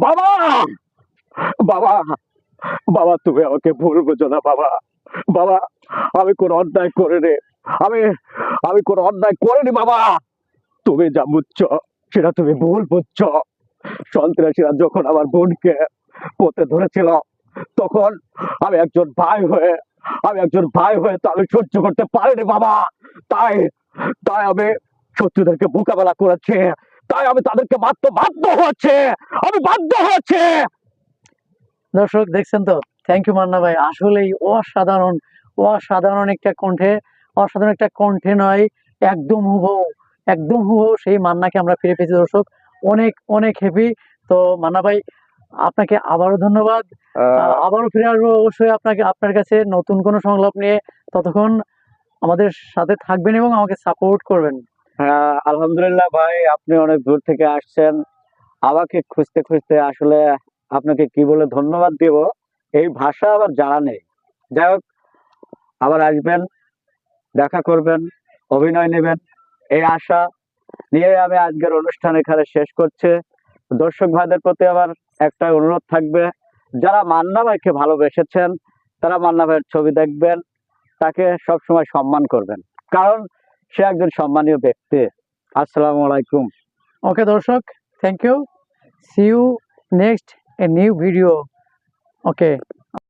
বাবা, বাবা, বাবা, তুমি আমাকে ভুল বুঝো না বাবা। বাবা, আমি কোনো অন্যায় করিনি। আমি আমি কোনো অন্যায় করিনি বাবা। তুমি যা বুঝছো সেটা তুমি ভুল বুঝছো। সন্ত্রাসীরা যখন আমার বোনকে পথে ধরেছিল, তখন আমি একজন ভাই হয়ে তো আমি সহ্য করতে পারিনি বাবা। তাই তাই আমি শত্রুদেরকে মোকাবেলা করেছি। তাই আমি তাদেরকে মারতে বাধ্য হচ্ছে। আমি বাধ্য হচ্ছে। দর্শক দেখছেন তো, থ্যাংক ইউ মান্না ভাই, আসলেই অসাধারণ, অসাধারণ একটা কণ্ঠে, অসাধারণ একটা কণ্ঠে নয়, একদম হুবহু, একদম হুবহু সেই মান্নাকে আমরা ফিরে পেয়েছি দর্শক। অনেক অনেক হ্যাপি। তো মান্না ভাই, আপনাকে আবারও ধন্যবাদ। আবারও ফিরে আসবো অবশ্যই আপনাকে, আপনার কাছে নতুন কোনো সংলাপ নিয়ে। ততক্ষণ আমাদের সাথে থাকবেন এবং আমাকে সাপোর্ট করবেন। হ্যাঁ, আলহামদুলিল্লাহ ভাই, আপনি অনেক দূর থেকে আসছেন আমাকে খুঁজতে খুঁজতে। আসলে আপনাকে কি বলে ধন্যবাদ দিব, এই ভাষা আবার জানা নেই। যাই হোক, আবার আসবেন, দেখা করবেন, অভিনয় নেবেন, এই আশা নিয়ে আমি আজকের অনুষ্ঠান এখানে শেষ করছি। দর্শক ভাইদের প্রতি আমার একটা অনুরোধ থাকবে, যারা মান্না ভাইকে ভালোবেসেছেন তারা মান্না ভাইয়ের ছবি দেখবেন, তাকে সবসময় সম্মান করবেন, কারণ সে একজন সম্মানীয় ব্যক্তি। আসসালামু আলাইকুম। ওকে দর্শক, thank you, see you next a new video. Okay.